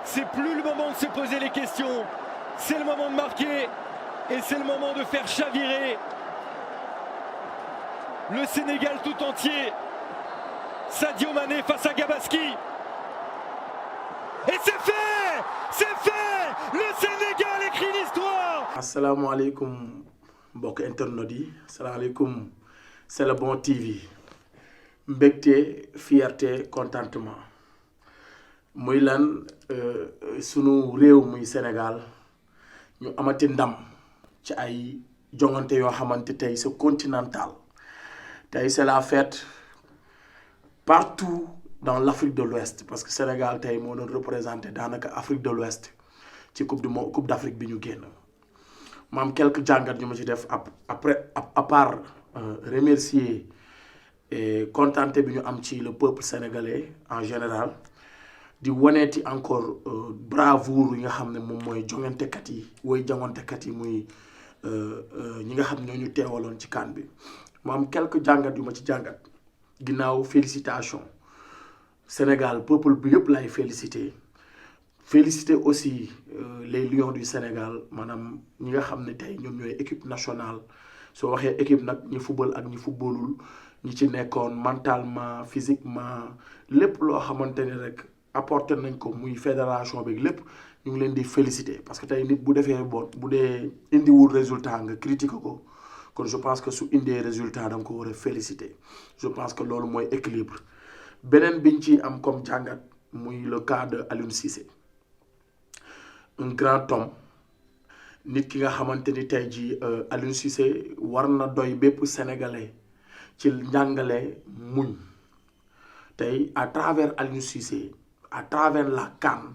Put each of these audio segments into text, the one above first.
C'est plus le moment de se poser les questions. C'est le moment de marquer et c'est le moment de faire chavirer le Sénégal tout entier. Sadio Mané face à Gabaski. Et c'est fait! C'est fait! Le Sénégal écrit l'histoire! Assalamu alaikum mbokk internet yi, assalamualaikum c'est le bon TV. Mbégte, fierté, contentement. Muy lan sunu réew muy Sénégal ñu amati ndam ci ay jongante yoo xamante tey c'est continental. Tey c'est la fête partout dans l'Afrique de l'Ouest parce que Sénégal tey moo doon représenté daanaka Afrique de l'Ouest ci coupe d'Afrique bi ñu génn. Ma am quelques jàngat yu ma ci def après à part remercier et contenter bi ñu am ci le peuple sénégalais en général di waneeti encore bravoure yi nga xam ne moom mooy jongantekat yi woy jongantekat yi muy ñi nga xam ne ñoo ñu teewaloon ci CAN bi. Ma am quelques jàngat yu ma ci jàngat ginnaaw félicitation Sénégal peuple bi yëpp lay féliciter aussi les Lions du Sénégal maanaam ñi nga xam ne tey ñoom ñooy équipe nationale soo waxee équipe nag ñi football ak ñi footballul ñi ci nekkoon mentalement physiquement lépp loo xamante ne rek apporté nañ ko muy fédération bi lépp ñu ngi leen di féliciter parce que tey nit bu defee bon bu dee indiwul résultat nga critiquer ko kon je pense que su indee résultat da nga ko war a féliciter je pense que loolu mooy équilibre. Beneen biñ ci am comme jàngat muy le cas de Aliou Cissé un grand homme nit ki nga xamante ni tey jii Aliou Cissé war na doy bépp sénégalais ci njàngale muñ tey à travers Aliou Cissé à travers la CAN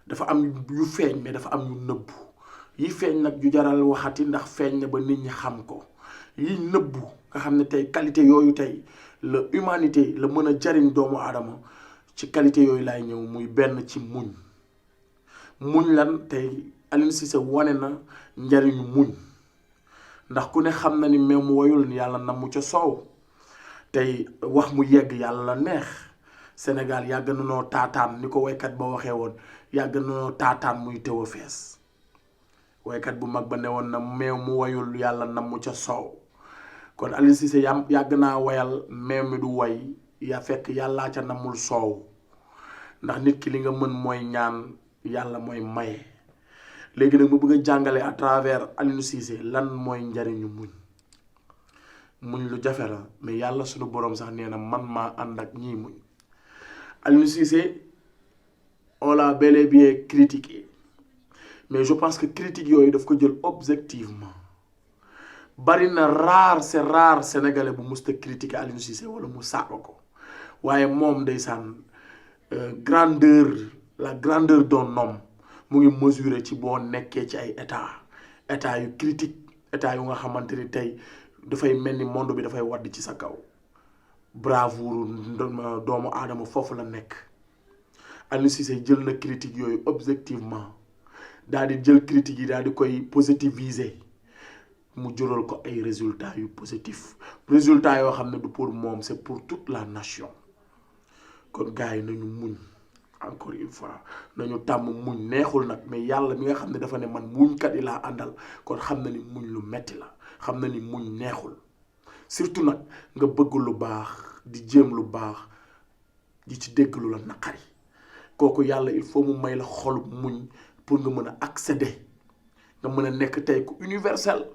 dafa am yu feeñ mais dafa am yu nëbbu yi feeñ nag yu jaral waxati ndax feeñ na ba nit ñi xam ko yi nëbbu nga xam ne tey qualité yooyu tey la humanité la mën a jariñ doomu aadama ci qualité yooyu laay ñëw muy benn ci muñ lan tey Aliou Cissé wane na njariñu muñ ndax ku ne xam na ni même woyul yàlla na mu ca soow tey wax mu yegg yàlla la neex Sénégal yàgg na noo taataan ni ko waykat ba waxee woon yàgg na noo taataan muy teew a fees waykat bu mag ba ne woon na meew mu woyul yàlla na mu ca soow kon Aliou Cissé yàgg naa wayal meew mi du way ya fekk yàllaa ca namul soow ndax nit ki li nga mën mooy ñaan yàlla mooy maye léegi nag mu bëgg a jàngale à travers Aliou Cissé lan mooy njariñu muñ lu jafe la mais yàlla sunu borom sax nee na man maa ànd ak ñii muñ. Aliou Cissé on l'a bel et bien critiqué mais je pense que critique yooyu daf ko jël objectivement bari na c'est rare sénégalais bu musta critiquer Aliou Cissé wala mu saaga ko waaye moom ndeysaan la grandeur d'un homme mu ngi mesurer ci boo nekkee ci ay état yu critique état yu nga xamante ni tey dafay mel ni monde bi dafay wadd ci sa kaw bravoure doomu aadama foofu la nekk. Aliou Cissé jël na critique yooyu objectivement daal di jël critique yi daal di koy positiviser mu jural ko ay résultats yu positif résultats yoo xam ne du pour moom c'est pour toute la nation kon gars yi nañu muñ encore une fois nañu tàmm muñ neexul nag mais yàlla mi nga xam ne dafa ne man muñkat yi laa àndal kon xam na ni muñ lu metti la xam na ni muñ neexul surtout nag nga bëgg lu baax di jéem lu baax di ci dégg lu la naqari kooku yàlla il faut mu may la xol muñ pour nga mën a accéder nga mën a nekk tey ku universel.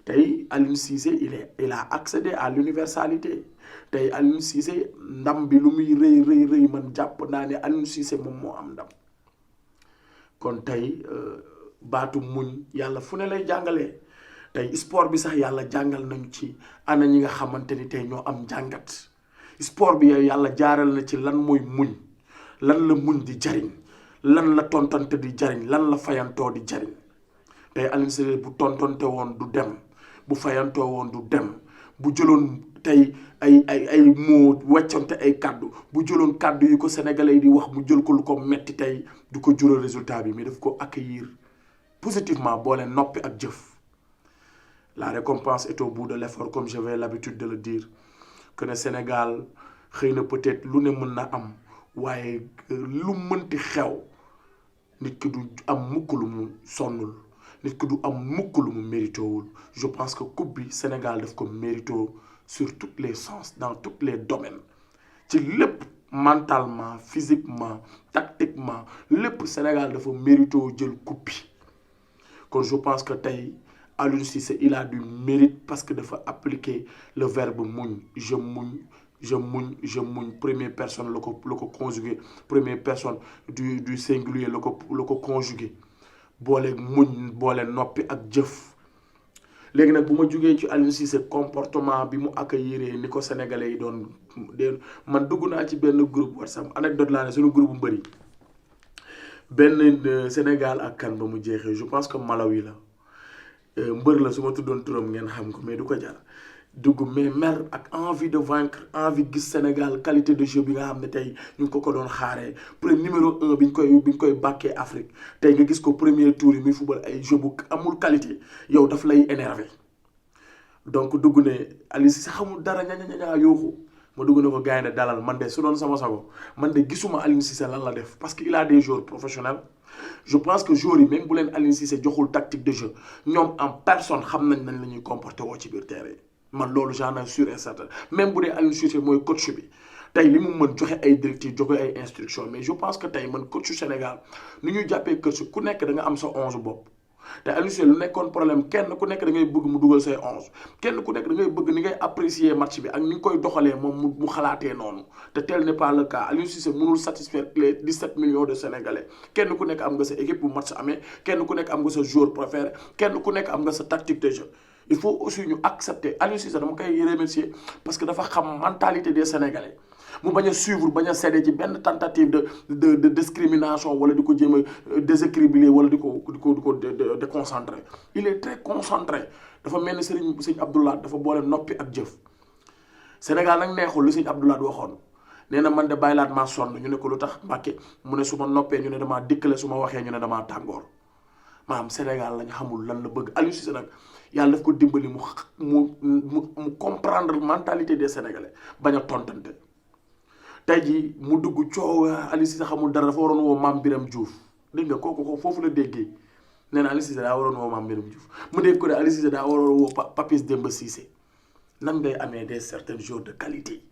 tey Aliou Cissé il a accédé à l'universalité tey Aliou Cissé ndam bi lu muy rëy man jàpp naa ne Aliou Cissé moom moo am ndam kon tey baatu muñ yàlla fu ne lay jàngalee tey sport bi sax yàlla jàngal nañu ci ana ñi nga xamante ni tey ñoo am jàngat sport bi yow yàlla jaaral na ci lan mooy muñ lan la muñ di jariñ lan la tontante di jariñ lan la fayantoo di jariñ tey Aliou Cissé bu tontonte woon du dem bu fayantoo woon du dem bu jëloon tey ay moo wàccante ay kàddu bu jëloon kàddu yi ko sénégalais yi di wax mu jël ko lu ko metti tey du ko jural résultat bi mais daf ko accueillir positivement boole noppi ak jëf. La récompense est au bout de l'effort comme j'avais l'habitude de le dire que le Sénégal xëy na peut-être lu ne mën na am waaye lu mënti xew nit ki du am mukk lu mu sonnul nit ki du am mukk lu mu méritowul je pense que coupe bi Sénégal daf ko mérito sur tous les sens dans tous les domaines ci lépp mentalement physiquement tactiquement lépp Sénégal dafa mérito jël coupe bi kon je pense que tey Aliou Cissé il a du mérite parce que dafa appliquer le verbe muñ je muñ première personne la ko conjugué première personne du singulier la ko conjugué boole muñ boole noppi ak jëf léegi nag bu ma jugee ci Aliou Cissé comportement bi mu accueillir ni ko sénégalais yi doon man dugg naa ci benn groupe WhatsApp anecdote laa ne suñu groupe bu mbëri benn Sénégal ak kan ba mu jeexee je pense que Malawi la mbër la su ma tuddoon turam ngeen xam ko mais du ko jar dugg mais mer ak envie de vaincre envie gis Sénégal qualité de jeu bi nga xam ne tey ñu ngi ko doon xaaree premier numéro 1 bi ñu koy bàkkee Afrique tey nga gis ko premier tour yi muy football ay jeu bu amul qualité yow daf lay énervé donc dugg ne Aliou Cissé xamul dara ña yooxu ma dugg ne ko gars yi ne dalal man de su doon sama sago man de gisuma Aliou Cissé lan la def parce que il a des joueurs professionnels je pense que joueurs yi même bu leen Aliou Cissé joxul tactique de jeu ñoom en personne xam nañ la ñuy comporté woo ci biir terrain man loolu j'en ai sûr et certain même bu dee Aliou Cissé mooy coach bi tey li mu mën joxe ay directives joxe ay instructions mais je pense que tey man coach Sénégal ni ñuy jàppee coach ku nekk da nga am sa 11 bopp te Aliou Cissé lu nekkoon problème kenn ku nekk da ngay bëgg mu dugal say 11 kenn ku nekk da ngay bëgg ni ngay apprécier match bi ak ni nga koy doxalee moom mu xalaatee noonu te tel n'est pas le cas Aliou Cissé mënul satisfaire les 17 millions de Sénégalais kenn ku nekk am nga sa équipe bu match amee kenn ku nekk am nga sa joueur préféré kenn ku nekk am nga sa tactique de jeu il faut aussi ñu accepter Aliou Cissé dama koy remercier parce que dafa xam mentalité des Sénégalais mu bañ a suivre bañ a cédé ci benn tentative de discrimination wala di ko jéem a déséquilibrer wala di ko déconcentré il est très concentré dafa mel ni sëñ Abdoulaye dafa boole noppi ak jëf Sénégal nag neexul li sëñ Abdoulaye waxoon nee na man de bàyyilaat maa sonn ñu ne ko lu tax Mbàkke mu ne su ma noppee ñu ne damaa dikkale su ma waxee ñu ne damaa tàngoor maanaam Sénégal lañ xamul lan la bëgg Aliou Cissé nag yàlla daf ko dimbali mu comprendre mentalité des Sénégalais bañ a tontante tey jii mu dugg coow Aliou Cissé xamul dara dafa waroon woo Mame Biram Diouf dégg nga kooku foofu la déggee nee na Aliou Cissé daa waroon woo Mame Biram Diouf mu dégg ko de Aliou Cissé daa waroon woo Papis Demba Cissé nan ngay amee des certains joueurs de qualité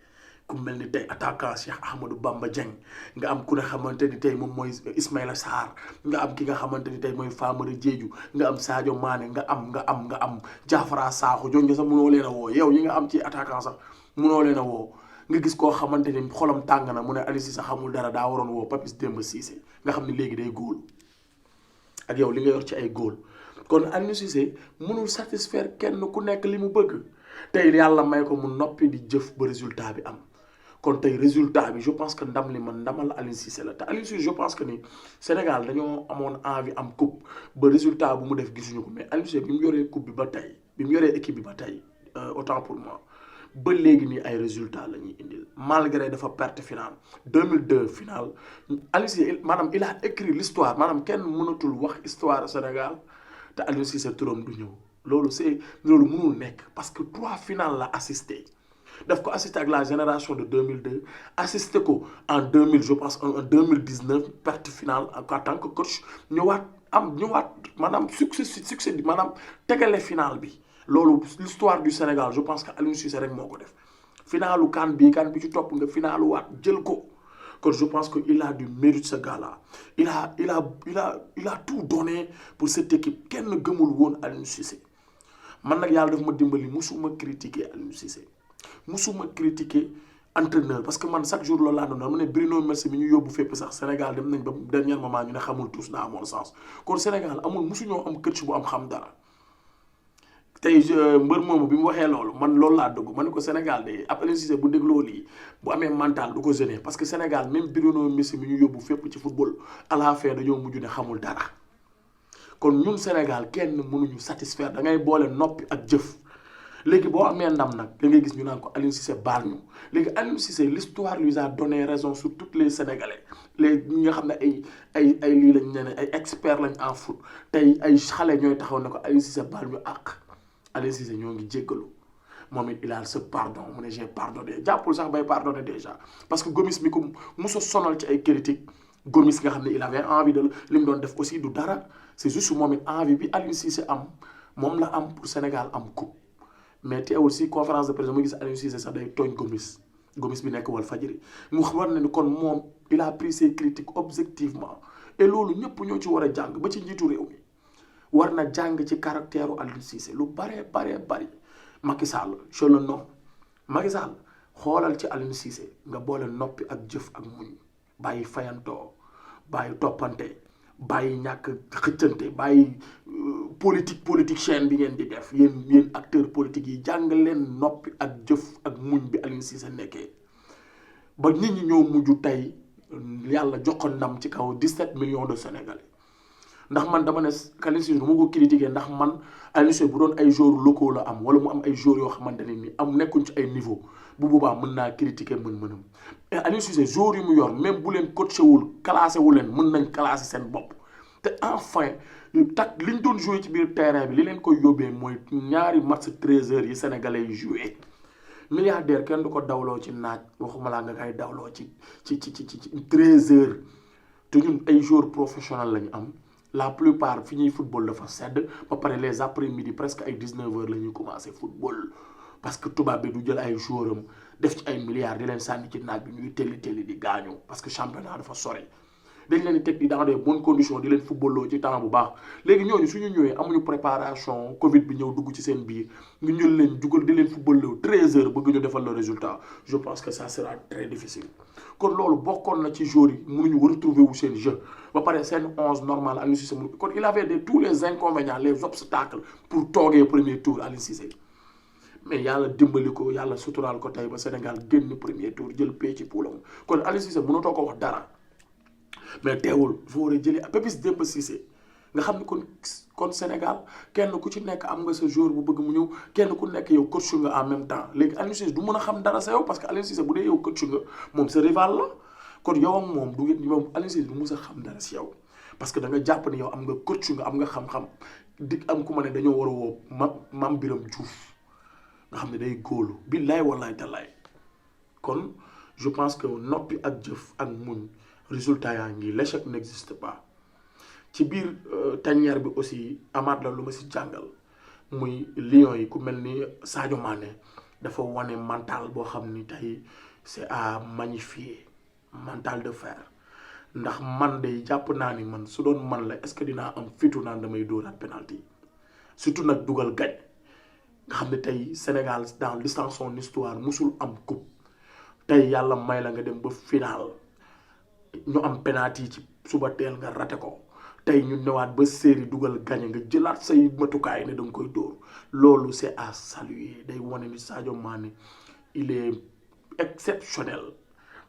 ku mel ni tey attaquant Cheikh Ahmadou Bamba Dieng nga am ku ne xamante ni tey moom mooy Ismaïla Sarr nga am ki nga xamante ni tey mooy Famara Diédhiou nga am Sadio Mané nga am Diafara Sakho jooju sax mënoo leen a woo yow yi nga am ci attaquant sax mënoo leen a woo nga gis koo xamante ni xolam tàng na mu ne Aliou Cissé xamul dara daa waroon woo Papis Demba Cissé nga xam ne léegi day góol ak yow li nga yor ci ay góol kon Aliou Cissé mënul satisfaire kenn ku nekk li mu bëgg tey yàlla may ko mu noppi di jëf ba résultat bi am kon tey résultat bi je pense que ndam li man ndamal Aliou Cissé la te Aliou Cissé je pense que ni Sénégal dañoo amoon envie am coupe ba résultat bu mu def gisuñu ko mais Aliou Cissé bi mu yoree coupe bi ba tey bi mu yoree équipe bi ba tey autant pour moi ba léegi nii ay résultats la ñuy indil malgré dafa perte finale 2002 finale Aliou Cissé maanaam il a écrit l'histoire maanaam kenn mënatul wax histoire Sénégal te Aliou Cissé turam du ñëw loolu mënul nekk parce que 3 finales la assisté daf ko assisté ak la génération de 2002 assisté ko en 2000 je pense en 2019 perte finale en tant que coach ñëwaat maanaam succès bi maanaam tegale finale bi. loolu l'histoire du Sénégal je pense que Aliou Cissé rek moo ko def finalu kan bi ci topp nga finalu waat jël ko kon je pense que il a du mérite ce gars-là il a tout donné pour cette équipe kenn gëmul woon Aliou Cissé man nag yàlla daf ma dimbali musuma critiquer Aliou Cissé musuma critiquer entraîneur parce que man chaque jour loolu laa doon dama ne Bruno Metsu mi ñu yóbbu fépp sax Sénégal dem nañ ba dernier moment ñu ne xamul tous daa amoon sens kon Sénégal musuñoo am coach bu am xam dara. tey mbër moomu bi mu waxee loolu man loolu laa dugg ma ne ko Sénégal de ab Aliou Cissé bu dégloo lii bu amee mental du ko gêner parce que Sénégal même Bruno Metsu mi ñu yóbbu fépp ci football à la fin dañoo mujj ne xamul dara kon ñun Sénégal kenn mënuñu satisfaire da ngay boole noppi ak jëf léegi boo amee ndam nag da ngay gis ñu naan ko Aliou Cissé baal ñu léegi Aliou Cissé l'histoire lui a donné raison sur tous les Sénégalais les ñi nga xam ne ay lii lañ ne ay experts lañ en foot tey ay xale ñooy taxaw ne ko Aliou Cissé baal ñu àq. Aliou Cissé ñoo ngi jéggalu moom it il a ce pardon mu ne j'ai pardonné jàppul sax bay pardonné déjà parce que Gomis mi ko musa sonal ci ay critiques Gomis nga xam ne il avait envie de li mu doon def aussi du dara c'est juste moom it envie bi Aliou Cissé am moom la am pour Sénégal am coupe mais teewul si conférence de presse mu gis Aliou Cissé sax day tooñ Gomis bi nekk Walfadjri mu war na ni kon moom il a pris ses critiques objectivement et loolu ñëpp ñoo ci war a jàng ba ci njiitu réew mi war na jàng ci caractère Aliou Cissé lu bari Macky Sall je le nomme Macky Sall xoolal ci Aliou Cissé nga boole noppi ak jëf ak muñ bàyyi fayantoo bàyyi toppante bàyyi ñàkk xëccante bàyyi politique chaîne bi ngeen di def yéen acteurs politiques yi jàng leen noppi ak jëf ak muñ bi Aliou Cissé nekkee ba nit ñi ñoo mujj tey yàlla jox ko ndam ci kaw 17 millions de Sénégalais ndax man dama ne Aliou Cissé du ma ko critiquer ndax man Aliou Cissé bu doon ay joueurs locaux la am wala mu am ay joueurs yoo xamante ne ni am nekkuñ ci ay niveau bu boobaa mën naa critiquer mën-mënam et Aliou Cissé joueurs yi mu yor même bu leen coaché wul classé wu leen mën nañ classé seen bopp te enfin liñ doon joué ci biir terrain bi li leen koy yóbbee mooy ñaari match 13 heures yi sénégalais yi joué milliardaire kenn du ko dawloo ci naaj waxuma laa nga kay dawloo ci 13 heures te ñun ay joueurs professionnels lañu am la plupart fi ñuy football dafa sedd ba pare les après-midi presque ay 19 heures la ñuy commencé football parce que tubaab bi du jël ay joueurs am def ci ay milliards di leen sànni ci naaj bi ñuy telli di gaañu parce que championnat dafa sori dañ leen di teg dans des bonnes conditions di leen footballoo ci temps bu baax léegi ñooñu suñu ñëwee amuñu préparation Covid bi ñëw dugg ci seen biir ñu jël leen jugal di leen footballoo 13 heures bëgg ñu defal le résultat je pense que ça sera très difficile kon loolu bokkoon na ci joueurs yi mënuñu retrouver wu seen jeu ba pare seen 11 normal Aliou Cissé kon il avait tous les inconvénients les obstacles pour toogee premier tour Aliou Cissé mais yàlla dimbali ko yàlla suturaal ko tey ba Sénégal génn premier tour jël pay ci poulam kon Aliou Cissé mënatoo ko wax dara mais teewul foo war a jëlee Papis Demba Cissé nga xam ne kon Sénégal kenn ku ci nekk am nga sa joueur bu bëgg mu ñëw kenn ku nekk yow coach nga en même temps léegi Aliou Cissé du mën a xam dara sa yow parce que Aliou Cissé bu dee yow coach nga moom sa rival la kon yow ak moom du ngeen moom Aliou Cissé du mës a xam dara si yow parce que da nga jàpp ne yow am nga coach nga am nga xam-xam di am ku ma ne dañoo war a woo Mame Biram Diouf nga xam ne day góolu billaay wallaay talaay kon je pense que noppi ak jëf ak muñ résultat yaa ngi l'échec n'existe pas ci biir tanière bi aussi amaat la lu ma si jàngal muy Lions yi ku mel ni Sadio Mané dafa wane mental boo xam ni tey c'est à magnifier mental de fer ndax man de jàpp naa ni man su doon man la est-ce que dinaa am fitu naan damay dóoraat penalty surtout nag dugal gañ nga xam ne tey Sénégal dans l'histoire son histoire musul am coupe tey yàlla may la nga dem ba final ñu am penalty ci suba teel nga raté ko tey ñu ñëwaat ba série dugal gañe nga jëlaat say matukaay ne danga koy dóor loolu c'est à saluer day wane ni Sadio Mané il est exceptionnel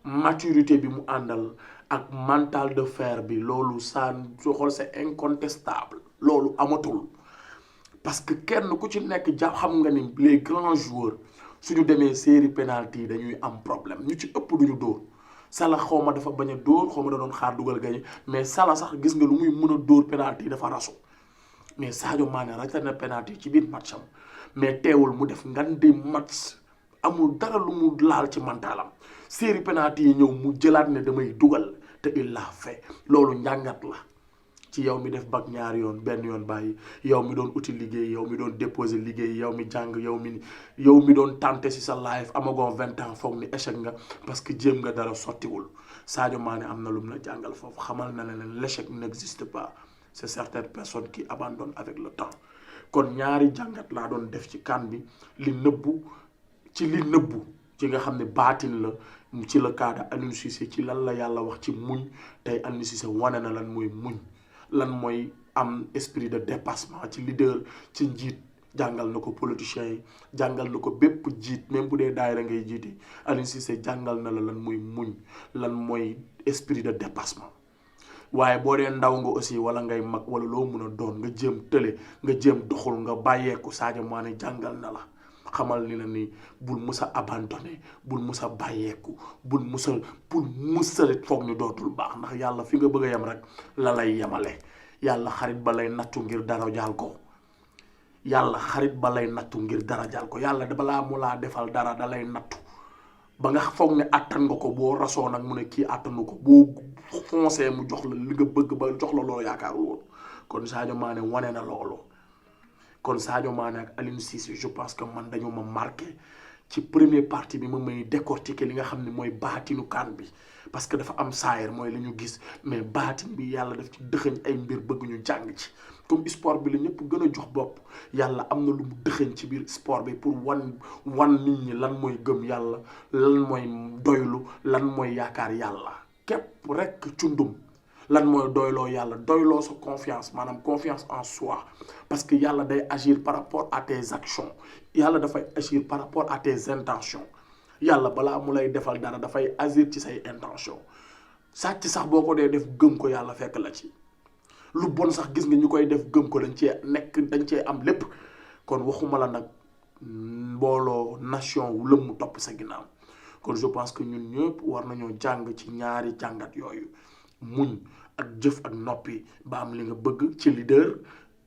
maturité bi mu àndal ak mental de fer bi loolu saa soo xool c'est incontestable loolu amatul parce que kenn ku ci nekk jàpp xam nga ni les grands joueurs suñu demee série penalty dañuy am problème ñu ci ëpp duñu dóor Salah xaw ma dafa bañ a dóor xaw ma da doon xaar dugal gañe mais Salah sax gis nga lu muy mën a dóor penalty dafa rasu mais Sadio Mané raté na penalty ci biir match am mais teewul mu def ngan di match amul dara lu mu laal ci mentalam série penalty yi ñëw mu jëlaat ne damay dugal te il l'a fait loolu njàngat la ci yow mi def bac ñaari yoon benn yoon bàyyi yow mi doon uti liggéey yow mi doon déposer liggéey yow mi jàng yow mi doon tenter ci sa life amagon 20 ans foog ni échec nga parce que jéem nga dara sottiwul Sadio Mané am na lu mu la jàngal foofu xamal na leen l'échec n'existe pas c'est certaines personnes qui abandonnent avec le temps kon ñaari jàngat laa doon def ci CAN bi li nëbbu ci nga xam ne baatin la ci le cas de Aliou Cissé ci lan la yàlla wax ci muñ tey Aliou Cissé wane na lan mooy muñ lan mooy am esprit de dépassement ci leader ci njiit jàngal na ko politiciens yi jàngal na ko bépp jiit même bu dee daayira ngay jiite Aliou Cissé jàngal na la lan mooy muñ lan mooy esprit de dépassement waaye boo dee ndaw nga aussi wala ngay mag wala loo mun a doon nga jéem tële nga jéem doxul nga bàyyeeku Sadio Mané jàngal na la xamal ni la ni bul musa abandonné bul musa bàyyeeku bul musa foog ni dootul baax ndax yàlla fi nga bëgg a yem rek la lay yemale yàlla xarit ba lay nattu ngir dara jaal ko yàlla balaa mu laa defal dara da lay nattu ba nga foog ne attan nga ko boo rasoo nag mu ne kii attanu ko boo foncé mu jox la li nga bëgg ba jox la loo yaakaarul woon kon Sadio Mané wane na loolu kon Sadio Mané ak Aliou Cissé je pense que man dañoo ma marqué ci première partie bi ma may décortiquer li nga xam ne mooy baatinu CAN bi parce que dafa am saayir mooy li ñu gis mais baatin bi yàlla daf ci dëxëñ ay mbir bëgg ñu jàng ci comme sport bi la ñëpp gën a jox bopp yàlla am na lu mu dëxëñ ci biir sport bi pour wan nit ñi lan mooy gëm yàlla lan mooy doylu lan mooy yaakaar yàlla képp rek cundum lan mooy doyloo yàlla doyloo sa confiance maanaam confiance en soi parce que yàlla day agir par rapport à tes actions yàlla dafay agir par rapport à tes intentions yàlla balaa mu lay defal dara dafay agir ci say intentions sàcc sax boo ko dee def gëm ko yàlla fekk la ci lu bon sax gis nga ñu koy def gëm ko dañ cee am lépp kon waxuma la nag mbooloo nation wu lëmm topp sa ginnaaw kon je pense que ñun ñëpp war nañoo jàng ci ñaari jàngat yooyu muñ ak jëf ak noppi ba am li nga bëgg ci leader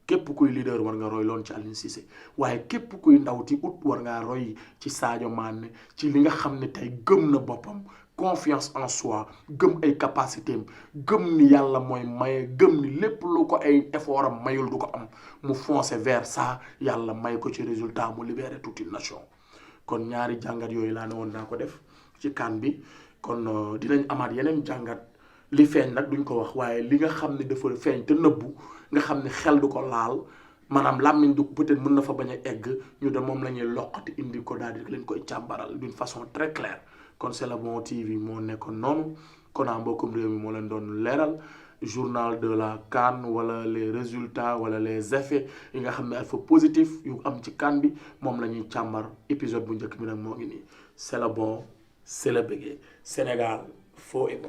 képp kuy leader war nga roy loon ci Aliou Cissé waaye képp kuy ndawti ut war ngaa roy ci Sadio Mané ci li nga xam ne tey gëm na boppam confiance en soi gëm ay capacité am gëm ni yàlla mooy maye gëm ni lépp lu ko ay effort am mayul du ko am mu foncer vers ça yàlla may ko ci résultat mu libérer toute une nation kon ñaari jàngat yooyu laa ne woon naa ko def ci CAN bi kon dinañ amaat yeneen jàngat li feeñ nag duñ ko wax waaye li nga xam ne dafa feeñ te nëbbu nga xam ne xel du ko laal maanaam làmmiñ du peut-être mën na fa bañ a egg ñu de moom la ñuy loqati indi ko daal di leen koy càmbaral d'une façon très claire kon C'est le Bon TV moo nekkoon noonu kon mbokkum réew mi moo leen doon leeral journal de la CAN wala les résultats wala les effets yi nga xam ne dafa positif yu am ci CAN bi moom la ñuy càmbar épisode bu njëkk bi nag moo ngi nii C'est le Bon c'est le bégué Sénégal faux et bon